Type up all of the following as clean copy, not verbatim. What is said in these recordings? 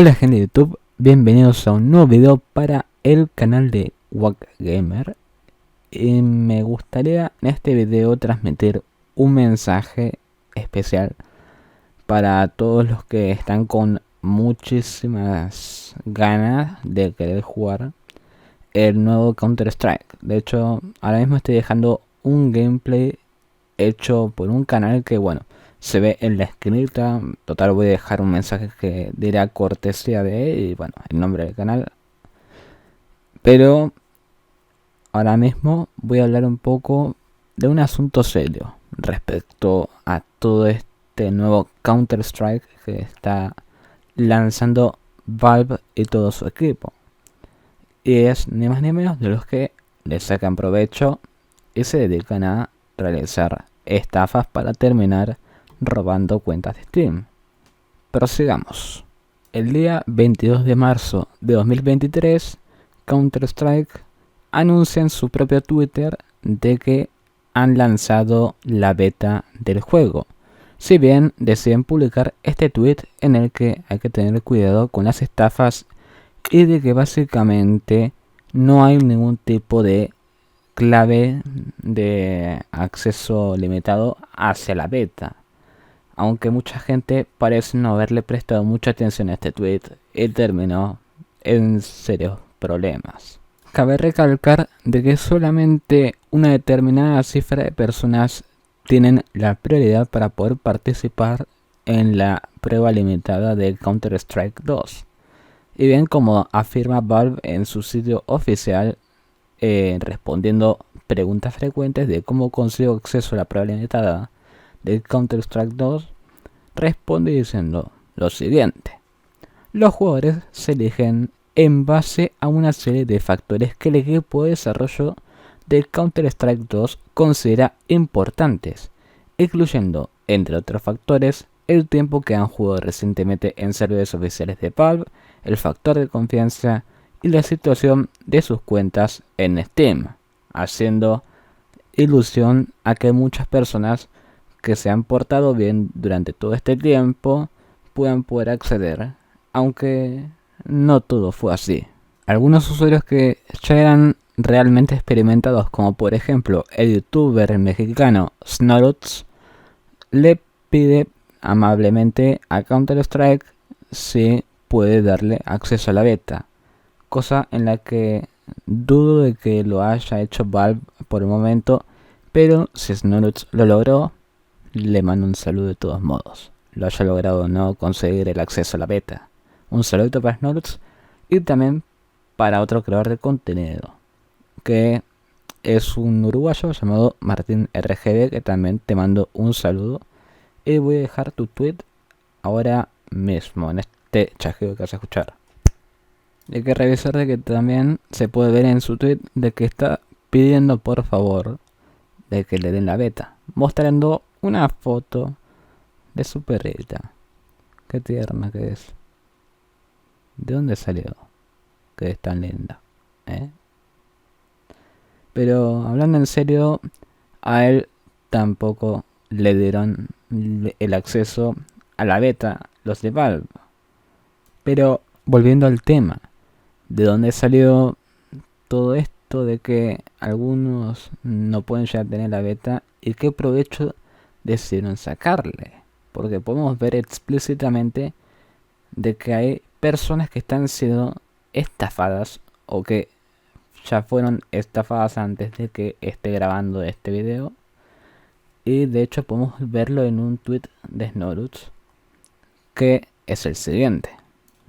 Hola gente de YouTube, bienvenidos a un nuevo video para el canal de Wack Gamer. Y me gustaría en este video transmitir un mensaje especial para todos los que están con muchísimas ganas de querer jugar el nuevo Counter Strike. De hecho, ahora mismo estoy dejando un gameplay hecho por un canal que, bueno, se ve en la esquinita. Total, voy a dejar un mensaje que dirá cortesía de él y, bueno, el nombre del canal. Pero ahora mismo voy a hablar un poco de un asunto serio respecto a todo este nuevo Counter Strike que está lanzando Valve y todo su equipo. Y es ni más ni menos de los que le sacan provecho y se dedican a realizar estafas para terminar robando cuentas de Steam. Prosigamos. El día 22 de marzo de 2023, Counter-Strike anuncia en su propio Twitter de que han lanzado la beta del juego. Si bien deciden publicar este tweet en el que hay que tener cuidado con las estafas y de que básicamente no hay ningún tipo de clave de acceso limitado hacia la beta. Aunque mucha gente parece no haberle prestado mucha atención a este tweet y terminó en serios problemas. Cabe recalcar de que solamente una determinada cifra de personas tienen la prioridad para poder participar en la prueba limitada de Counter-Strike 2. Y bien, como afirma Valve en su sitio oficial, respondiendo preguntas frecuentes de cómo consigo acceso a la prueba limitada de Counter-Strike 2, responde diciendo lo siguiente: los jugadores se eligen en base a una serie de factores que el equipo de desarrollo de Counter-Strike 2 considera importantes, incluyendo, entre otros factores, el tiempo que han jugado recientemente en servidores oficiales de Valve, el factor de confianza y la situación de sus cuentas en Steam, haciendo ilusión a que muchas personas que se han portado bien durante todo este tiempo puedan poder acceder, aunque no todo fue así. Algunos usuarios que ya eran realmente experimentados, como por ejemplo el youtuber mexicano Snoruts, le pide amablemente a Counter-Strike si puede darle acceso a la beta, cosa en la que dudo de que lo haya hecho Valve por el momento, pero si Snoruts lo logró, le mando un saludo de todos modos, lo haya logrado o no conseguir el acceso a la beta. Un saludo para Snoruts y también para otro creador de contenido, que es un uruguayo llamado Martín RGB, que también te mando un saludo. Y voy a dejar tu tweet ahora mismo en este chasquido que vas a escuchar. Hay que revisar de que también se puede ver en su tweet de que está pidiendo por favor de que le den la beta, mostrando una foto de su perrita. Qué tierna que es. ¿De dónde salió? Que es tan linda, ¿eh? Pero hablando en serio, a él tampoco le dieron el acceso a la beta los de Valve. Pero volviendo al tema, ¿de dónde salió todo esto de que algunos no pueden ya tener la beta y qué provecho decidieron sacarle? Porque podemos ver explícitamente de que hay personas que están siendo estafadas o que ya fueron estafadas antes de que esté grabando este video. Y de hecho podemos verlo en un tweet de Snoruts, que es el siguiente: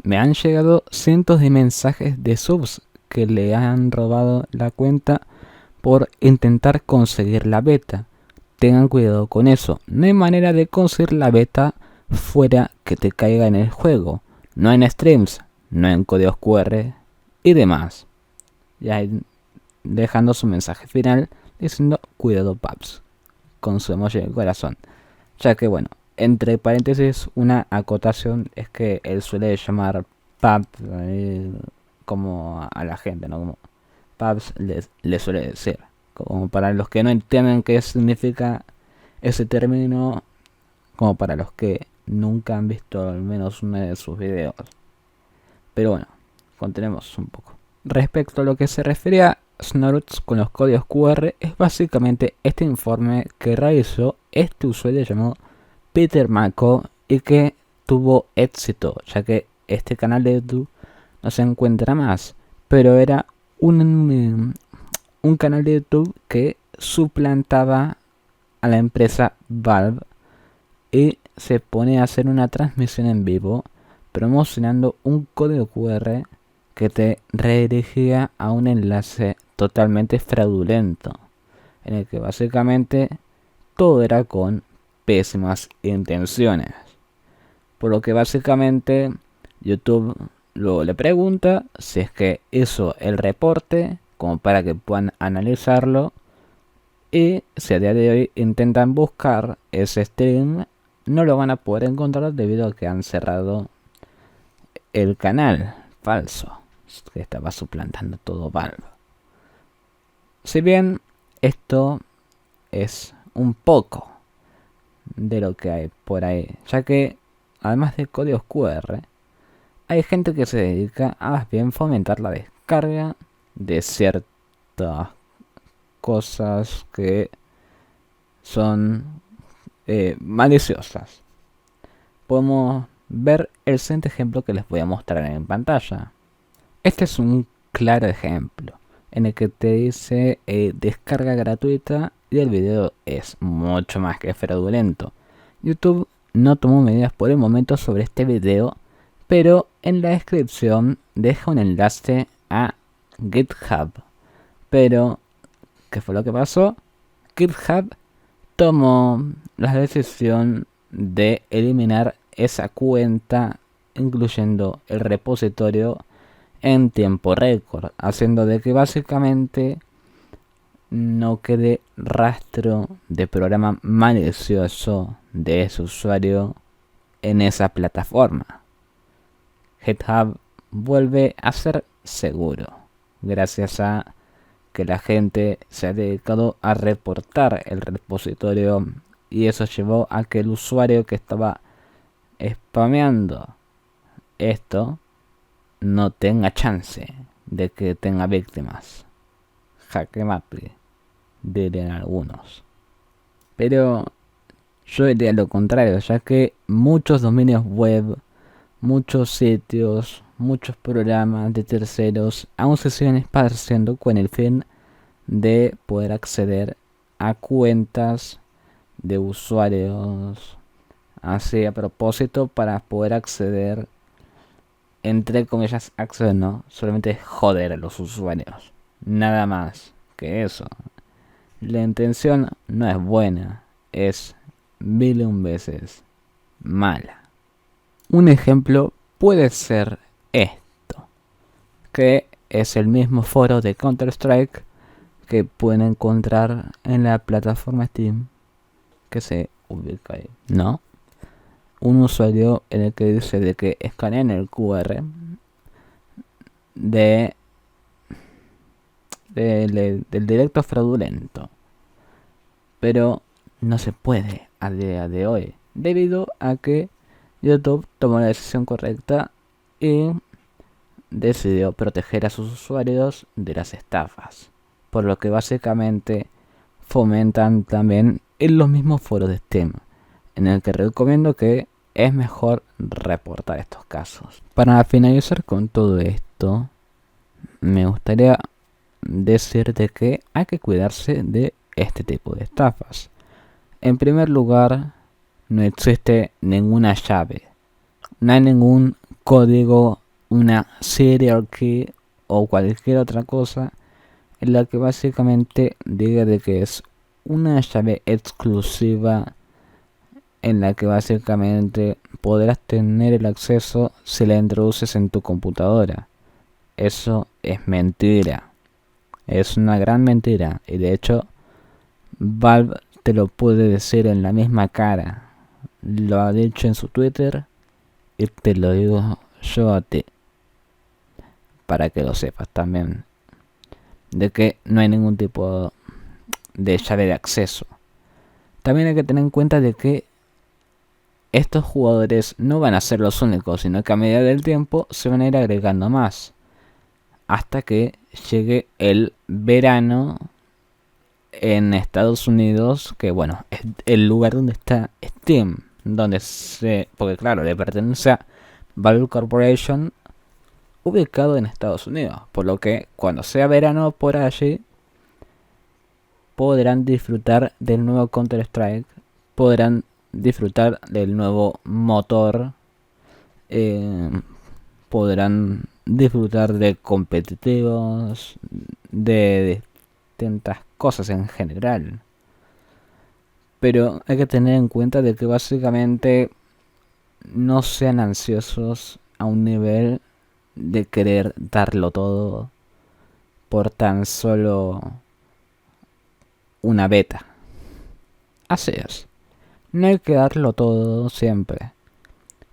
me han llegado cientos de mensajes de subs que le han robado la cuenta por intentar conseguir la beta. Tengan cuidado con eso. No hay manera de conseguir la beta fuera que te caiga en el juego. No en streams, no en códigos QR y demás. Ya dejando su mensaje final diciendo cuidado paps, con su emoji de corazón. Ya que bueno, entre paréntesis, una acotación es que él suele llamar pub como a la gente, ¿no? Como pubs le suele decir. Como para los que no entienden qué significa ese término, como para los que nunca han visto al menos uno de sus videos. Pero bueno, continuemos un poco. Respecto a lo que se refiere a Snurts con los códigos QR, es básicamente este informe que realizó este usuario llamado Peter Mako y que tuvo éxito, ya que este canal de YouTube no se encuentra más, pero era un canal de YouTube que suplantaba a la empresa Valve y se pone a hacer una transmisión en vivo promocionando un código QR que te redirigía a un enlace totalmente fraudulento, en el que básicamente todo era con pésimas intenciones. Por lo que básicamente YouTube luego le pregunta si es que hizo el reporte como para que puedan analizarlo, y si a día de hoy intentan buscar ese stream no lo van a poder encontrar debido a que han cerrado el canal falso que estaba suplantando todo Valve. Si bien esto es un poco de lo que hay por ahí, ya que además de códigos QR, hay gente que se dedica a más bien fomentar la descarga de ciertas cosas que son maliciosas. Podemos ver el siguiente ejemplo que les voy a mostrar en pantalla. Este es un claro ejemplo en el que te dice descarga gratuita y el video es mucho más que fraudulento. YouTube no tomó medidas por el momento sobre este video, pero en la descripción deja un enlace a GitHub. Pero, ¿qué fue lo que pasó? GitHub tomó la decisión de eliminar esa cuenta, incluyendo el repositorio, en tiempo récord, haciendo de que básicamente no quede rastro de programa malicioso de ese usuario en esa plataforma. GitHub vuelve a ser seguro gracias a que la gente se ha dedicado a reportar el repositorio, y eso llevó a que el usuario que estaba spameando esto no tenga chance de que tenga víctimas. Jaque mate, dirían algunos. Pero yo diría lo contrario, ya que muchos dominios web, muchos sitios, muchos programas de terceros aún se siguen esparciendo con el fin de poder acceder a cuentas de usuarios así a propósito para poder acceder, entre comillas, acceder, no, solamente joder a los usuarios, nada más que eso. La intención no es buena, es mil y un veces mala. Un ejemplo puede ser esto, que es el mismo foro de Counter-Strike que pueden encontrar en la plataforma Steam, que se ubica ahí, ¿no? Un usuario en el que dice de que escanean el QR del directo fraudulento, pero no se puede a día de hoy debido a que YouTube tomó la decisión correcta y decidió proteger a sus usuarios de las estafas, por lo que básicamente fomentan también en los mismos foros de Steam, en el que recomiendo que es mejor reportar estos casos. Para finalizar con todo esto, me gustaría decirte que hay que cuidarse de este tipo de estafas. En primer lugar, no existe ninguna llave, no hay ningún código, una serial key o cualquier otra cosa en la que básicamente diga de que es una llave exclusiva en la que básicamente podrás tener el acceso si la introduces en tu computadora. Eso es mentira, es una gran mentira, y de hecho Valve te lo puede decir en la misma cara. Lo ha dicho en su Twitter y te lo digo yo a ti, para que lo sepas también, de que no hay ningún tipo de llave de acceso. También hay que tener en cuenta de que estos jugadores no van a ser los únicos, sino que a medida del tiempo se van a ir agregando más. Hasta que llegue el verano en Estados Unidos, que bueno, es el lugar donde está Steam, porque claro, le pertenece a Valve Corporation, ubicado en Estados Unidos, por lo que cuando sea verano por allí podrán disfrutar del nuevo Counter-Strike, podrán disfrutar del nuevo motor, podrán disfrutar de competitivos, de distintas cosas en general. Pero hay que tener en cuenta de que básicamente no sean ansiosos a un nivel de querer darlo todo por tan solo una beta. Así es. No hay que darlo todo siempre.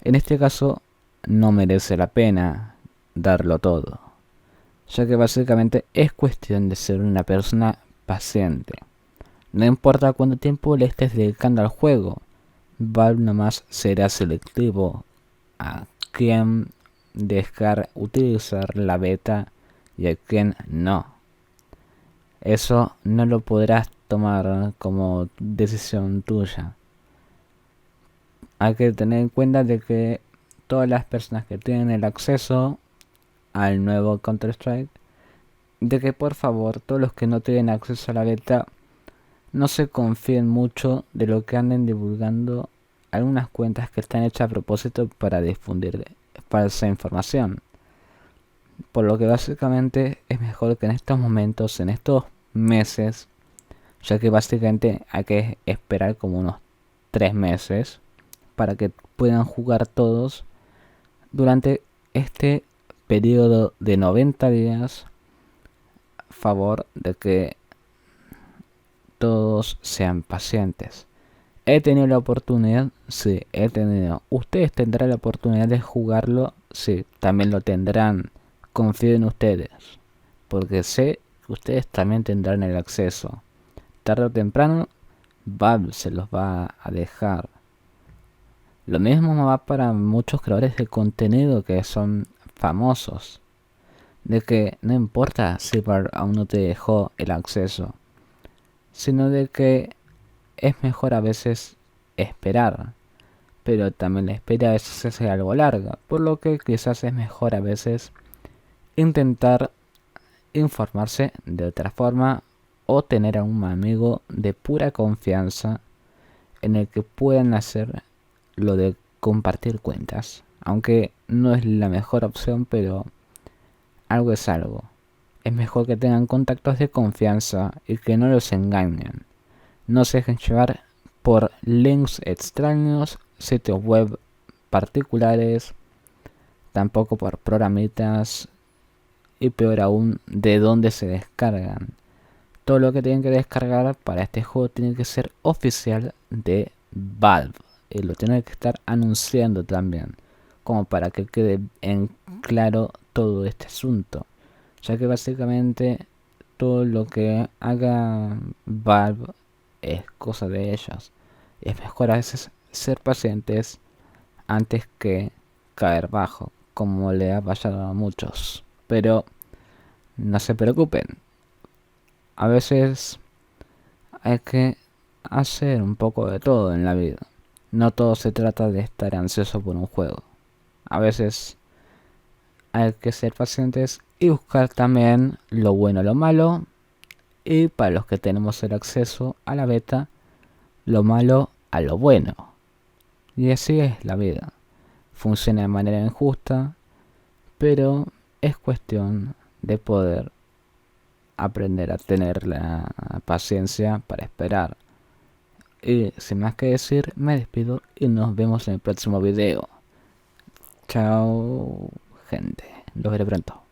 En este caso no merece la pena darlo todo, ya que básicamente es cuestión de ser una persona paciente. No importa cuánto tiempo le estés dedicando al juego, Valve nomás será selectivo a quién dejar utilizar la beta y a quién no. Eso no lo podrás tomar como decisión tuya. Hay que tener en cuenta de que todas las personas que tienen el acceso al nuevo Counter-Strike, de que por favor todos los que no tienen acceso a la beta no se confíen mucho de lo que anden divulgando algunas cuentas que están hechas a propósito para difundir falsa información. Por lo que básicamente es mejor que en estos momentos, en estos meses, ya que básicamente hay que esperar como unos 3 meses para que puedan jugar todos durante este periodo de 90 días, a favor de que todos sean pacientes. ¿He tenido la oportunidad? Sí, he tenido. ¿Ustedes tendrán la oportunidad de jugarlo? Sí, también lo tendrán. Confío en ustedes, porque sé que ustedes también tendrán el acceso. Tarde o temprano, Valve se los va a dejar. Lo mismo va para muchos creadores de contenido que son famosos. De que no importa si Valve aún no te dejó el acceso, sino de que es mejor a veces esperar. Pero también la espera a veces es algo larga, por lo que quizás es mejor a veces intentar informarse de otra forma o tener a un amigo de pura confianza en el que puedan hacer lo de compartir cuentas. Aunque no es la mejor opción, pero algo es algo. Es mejor que tengan contactos de confianza y que no los engañen. No se dejen llevar por links extraños, sitios web particulares, tampoco por programitas y peor aún de dónde se descargan. Todo lo que tienen que descargar para este juego tiene que ser oficial de Valve y lo tienen que estar anunciando también, como para que quede en claro todo este asunto, ya que básicamente todo lo que haga Valve es cosa de ellos. Es mejor a veces ser pacientes antes que caer bajo, como le ha pasado a muchos. Pero no se preocupen, a veces hay que hacer un poco de todo en la vida. No todo se trata de estar ansioso por un juego. A veces hay que ser pacientes y buscar también lo bueno, lo malo. Y para los que tenemos el acceso a la beta, lo malo a lo bueno. Y así es la vida. Funciona de manera injusta, pero es cuestión de poder aprender a tener la paciencia para esperar. Y sin más que decir, me despido y nos vemos en el próximo video. Chao, gente. Los veré pronto.